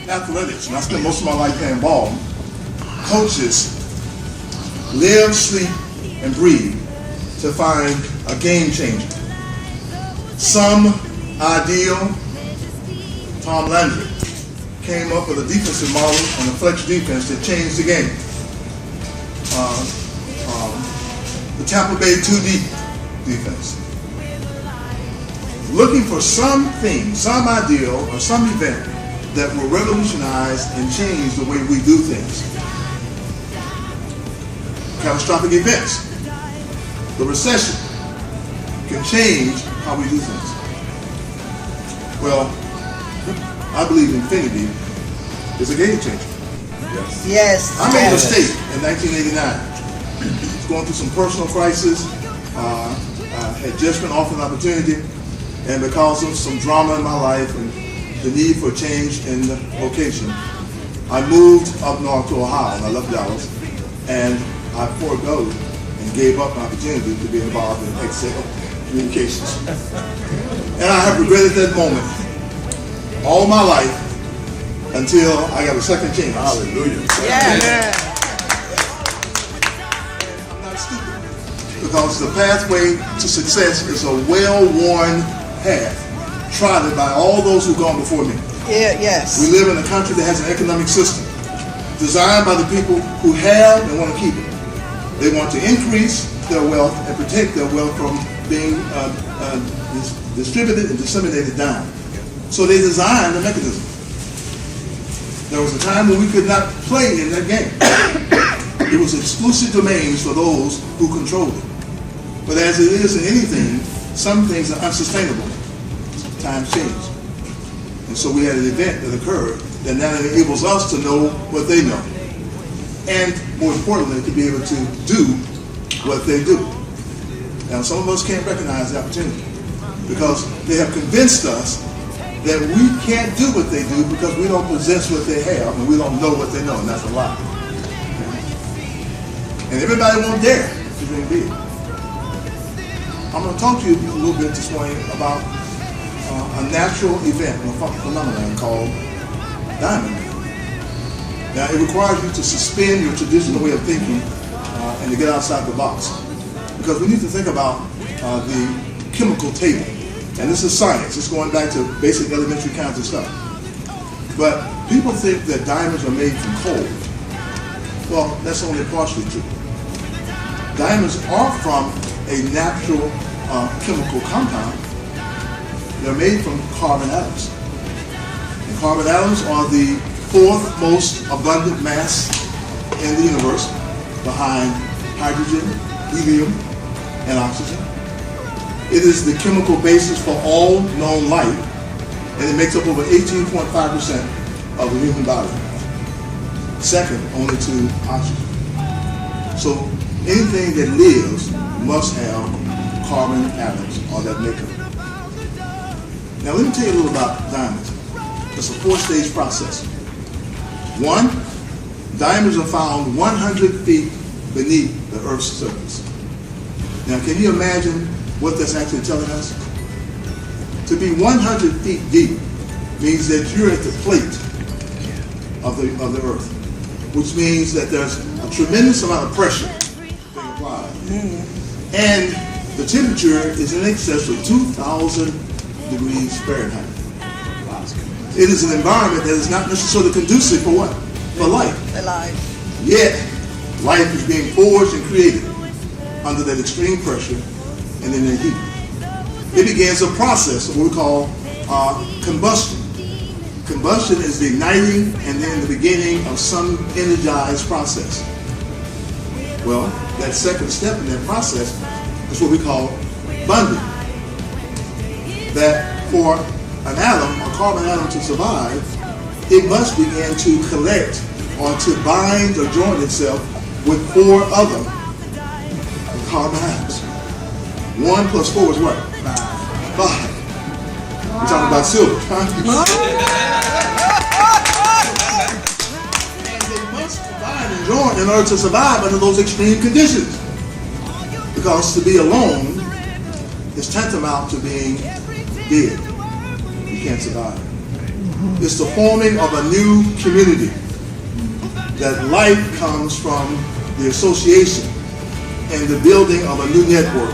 athletics, and I spent most of my life playing ball, coaches live, sleep, and breathe to find a game changer. Some ideal, Tom Landry came up with a defensive model on the flex defense that changed the game. The Tampa Bay 2D defense. Looking for something, some ideal, or some event that will revolutionize and change the way we do things. Catastrophic events. The recession can change how we do things. Well, I believe Enfiniti is a game changer. Yes. I made a mistake in 1989. Going through some personal crisis, had just been offered an opportunity, and because of some drama in my life and the need for a change in the location, I moved up north to Ohio, and I left Dallas, and I forego and gave up an opportunity to be involved in Excel communications. And I have regretted that moment all my life until I got a second chance. Hallelujah. Yeah. Because the pathway to success is a well-worn path trodden by all those who've gone before me. Yeah, yes. We live in a country that has an economic system designed by the people who have and want to keep it. They want to increase their wealth and protect their wealth from being distributed and disseminated down. So they designed a mechanism. There was a time when we could not play in that game. It was exclusive domains for those who controlled it. But as it is in anything, some things are unsustainable. Times change. And so we had an event that occurred that now enables us to know what they know. And more importantly, to be able to do what they do. Now some of us can't recognize the opportunity because they have convinced us that we can't do what they do because we don't possess what they have and we don't know what they know, and that's a lie. And everybody won't dare to dream big. I'm going to talk to you a little bit this morning about a natural event, a phenomenon called diamond. Now, it requires you to suspend your traditional way of thinking and to get outside the box. Because we need to think about the chemical table. And this is science. It's going back to basic elementary kinds of stuff. But people think that diamonds are made from coal. Well, that's only partially true. Diamonds are from a natural chemical compound. They're made from carbon atoms. And carbon atoms are the fourth most abundant mass in the universe, behind hydrogen, helium, and oxygen. It is the chemical basis for all known life, and it makes up over 18.5% of the human body. Second only to oxygen. So anything that lives must have carbon atoms or that makeup. Now let me tell you a little about diamonds. It's a four-stage process. One, diamonds are found 100 feet beneath the Earth's surface. Now can you imagine what that's actually telling us? To be 100 feet deep means that you're at the plate of the Earth, which means that there's a tremendous amount of pressure being applied. And the temperature is in excess of 2,000 degrees Fahrenheit. It is an environment that is not necessarily conducive for what? For life. Yet, life is being forged and created under that extreme pressure and in that heat. It begins a process of what we call combustion. Combustion is the igniting and then the beginning of some energized process. Well, that second step in that process is what we call bonding. That for an atom, a carbon atom, to survive, it must begin to collect or to bind or join itself with four other carbon atoms. 1 plus 4 is what? 5. We're talking about silver. And they must combine and join in order to survive under those extreme conditions. Because to be alone is tantamount to being dead. You can't survive. It's the forming of a new community. That life comes from the association and the building of a new network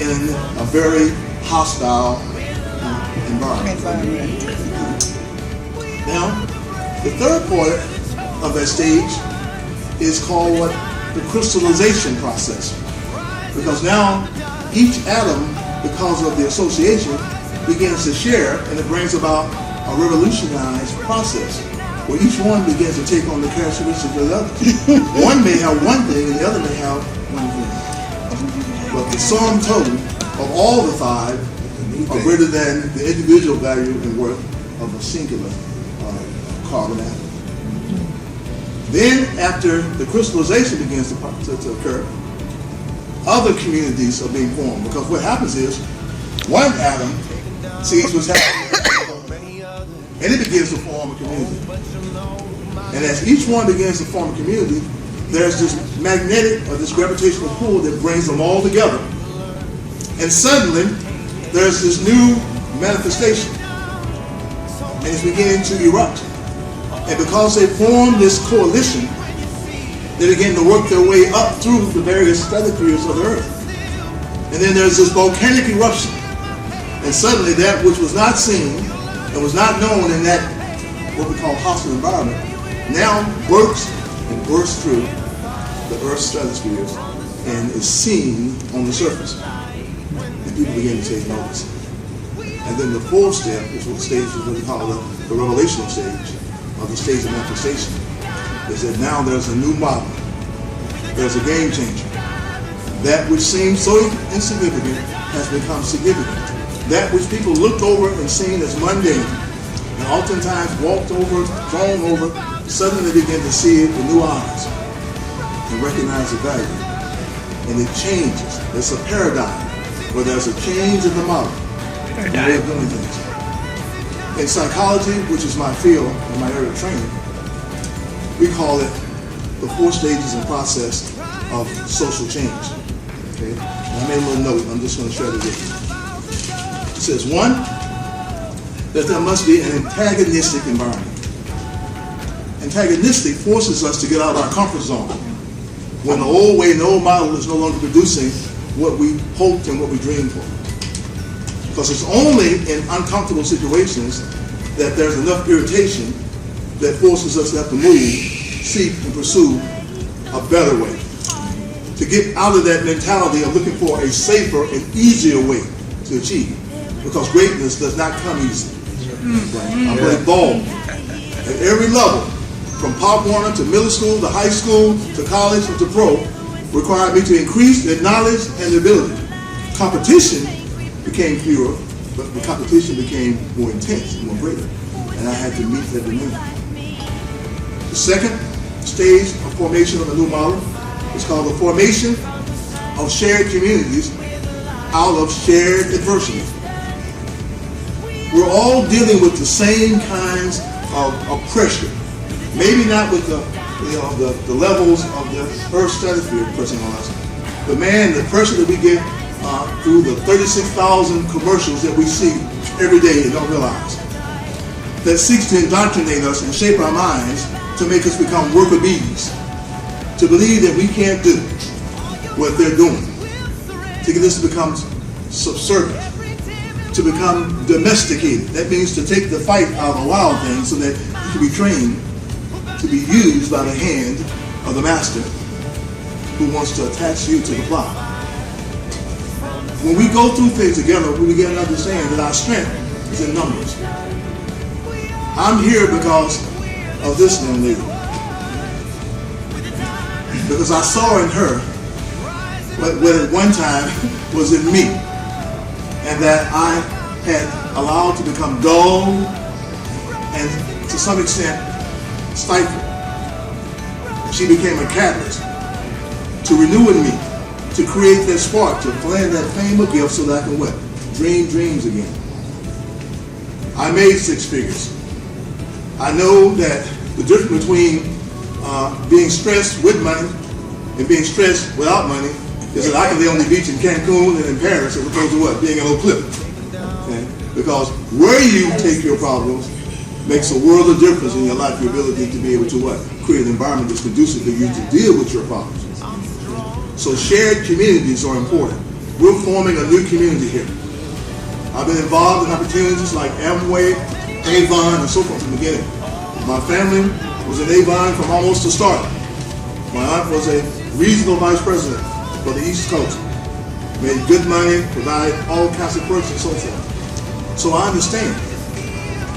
in a very hostile environment. Now, the third part of that stage is called the crystallization process. Because now each atom, because of the association, begins to share, and it brings about a revolutionized process where each one begins to take on the characteristics of the other. One may have one thing and the other may have one thing. But the sum total of all the five are greater than the individual value and worth of a singular carbon atom. Then, after the crystallization begins to occur, other communities are being formed. Because what happens is, one atom sees what's happening, and it begins to form a community. And as each one begins to form a community, there's this magnetic or this gravitational pull that brings them all together. And suddenly, there's this new manifestation. And it's beginning to erupt. And because they formed this coalition, they begin to work their way up through the various stratospheres of the Earth. And then there's this volcanic eruption. And suddenly that which was not seen and was not known in that what we call hostile environment now works and bursts through the Earth's stratospheres and is seen on the surface. And people begin to take notice. And then the fourth step is what stage is what we call the revelational stage, or the stage of manifestation, is that now there's a new model. There's a game changer. That which seemed so insignificant has become significant. That which people looked over and seen as mundane, and oftentimes walked over, thrown over, suddenly begin to see it with new eyes and recognize the value. And it changes. It's a paradigm where there's a change in the model, the way of doing things. In psychology, which is my field and my area of training, we call it the 4 stages and process of social change. Okay? And I made a little note, I'm just going to share it with you. It says, 1, that there must be an antagonistic environment. Antagonistic forces us to get out of our comfort zone when the old way, the old model is no longer producing what we hoped and what we dreamed for. Because it's only in uncomfortable situations that there's enough irritation that forces us to have to move, seek, and pursue a better way. To get out of that mentality of looking for a safer and easier way to achieve. Because greatness does not come easy. I played ball at every level, from Pop Warner to middle school to high school to college and to pro, required me to increase the knowledge and the ability. Competition became fewer, but the competition became more intense and more greater. And I had to meet that demand. The second stage of formation of a new model is called the formation of shared communities out of shared adversity. We're all dealing with the same kinds of pressure. Maybe not with the levels of the Earth's stratosphere pressing on us. But man, the pressure that we get through the 36,000 commercials that we see every day and don't realize, that seeks to indoctrinate us and shape our minds to make us become worker bees, to believe that we can't do what they're doing, to get us to become subservient, to become domesticated. That means to take the fight out of wild things so that you can be trained to be used by the hand of the master who wants to attach you to the plow. When we go through things together, we begin to understand that our strength is in numbers. I'm here because of this young lady. Because I saw in her what at one time was in me, and that I had allowed to become dull and to some extent stifled. She became a catalyst to renew in me, to create that spark, to plant that flame of gift so that I can what? Dream dreams again. I made 6 figures. I know that the difference between being stressed with money and being stressed without money is that I can lay on the beach in Cancun and in Paris as opposed to what? Being in Oak Cliff. Okay? Because where you take your problems makes a world of difference in your life, your ability to be able to what? Create an environment that's conducive for you to deal with your problems. So shared communities are important. We're forming a new community here. I've been involved in opportunities like Amway, Avon, and so forth from the beginning. My family was in Avon from almost the start. My aunt was a regional vice president for the East Coast. Made good money, provided all kinds of perks and so forth. So I understand.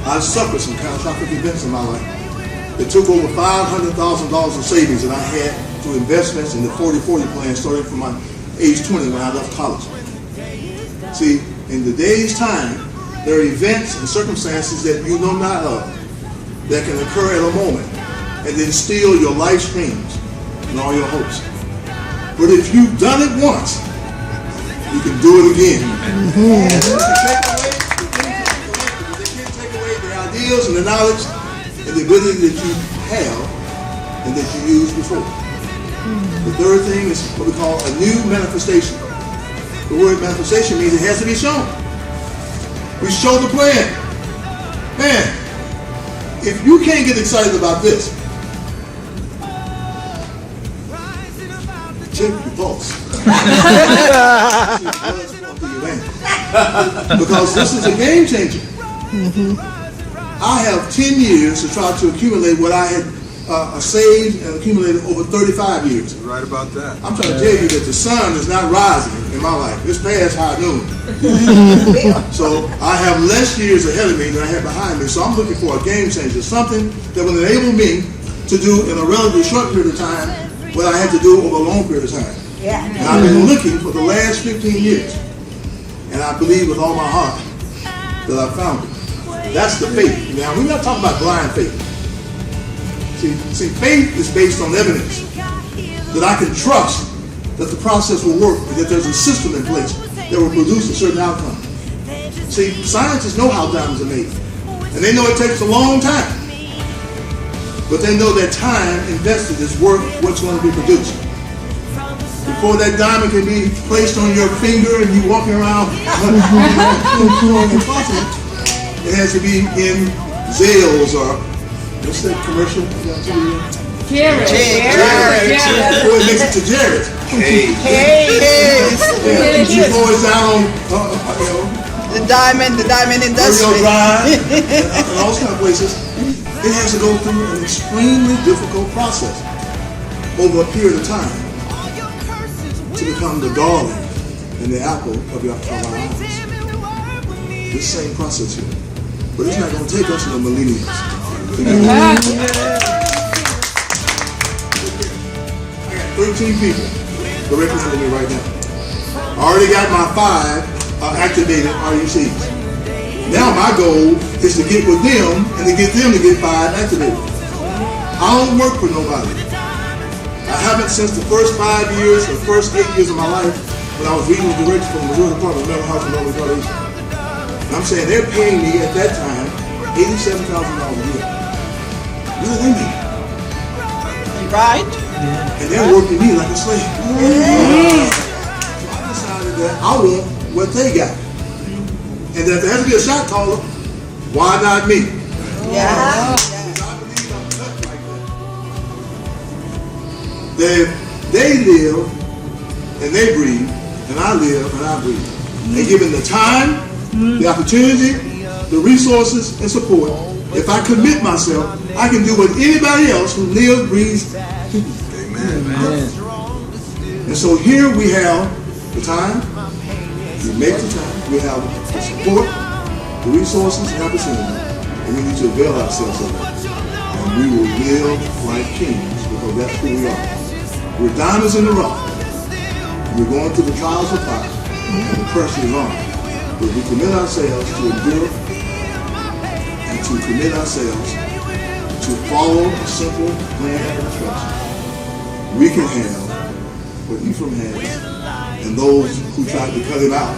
I've suffered some catastrophic events in my life. It took over $500,000 of savings that I had to investments in the 40-40 plan starting from my age 20 when I left college. See, in today's time, there are events and circumstances that you know not of that can occur at a moment and then steal your life streams and all your hopes. But if you've done it once, you can do it again. They can't take away the ideas and the knowledge and the ability that you have and that you used before. The third thing is what we call a new manifestation. The word manifestation means it has to be shown. We show the plan. Man, if you can't get excited about this, check your pulse. Because this is a game changer. I have 10 years to try to accumulate what I had saved and accumulated over 35 years. You're right about that. I'm trying to tell you that the sun is not rising in my life. It's past high noon. So I have less years ahead of me than I have behind me. So I'm looking for a game changer, something that will enable me to do in a relatively short period of time what I had to do over a long period of time. Yeah. And I've been looking for the last 15 years. And I believe with all my heart that I found it. That's the faith. Now, we're not talking about blind faith. See, faith is based on evidence that I can trust that the process will work and that there's a system in place that will produce a certain outcome. See, scientists know how diamonds are made, and they know it takes a long time, but they know that time invested is worth what's going to be produced. Before that diamond can be placed on your finger and you walking around, it has to be in Zales or what's that commercial? Jared. Before it makes it to Jared. Before it's down on The diamond industry. Drive and all those kind of places, it has to go through an extremely difficult process over a period of time to become the darling and the apple of our eyes. This same process here. But it's not going to take us no millenniums. 13 people directly under me right now. I already got my 5 activated R.E.Cs. Now my goal is to get with them and to get them to get 5 activated. I don't work for nobody. I haven't since the first 5 years, the first 8 years of my life when I was regional director for the Missouri Department of Mental Health and Local Retardation. And I'm saying they're paying me at that time $87,000 a year. What do they mean? Right? And they're working me like a slave. So I decided that I want what they got. And that if there has to be a shot caller, why not me? Yeah. Because I believe I'm cut like that. That if they live and they breathe, and I live and I breathe, and given the time, the opportunity, the resources, and support, if I commit myself, I can do what anybody else who lives, breathes. Amen. And so here we have the time, we make the time, we have the support, the resources, and opportunity, and we need to avail ourselves of it. And we will live like kings because that's who we are. We're diamonds in the rough. We're going through the trials of fire, and the pressure is on. But we commit ourselves to endure and to commit ourselves to follow a simple plan of instruction. We can have what Ephraim has, and those who tried to cut him out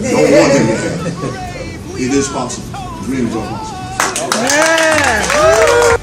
don't want him to have. It is possible. Dreams are possible. Yeah.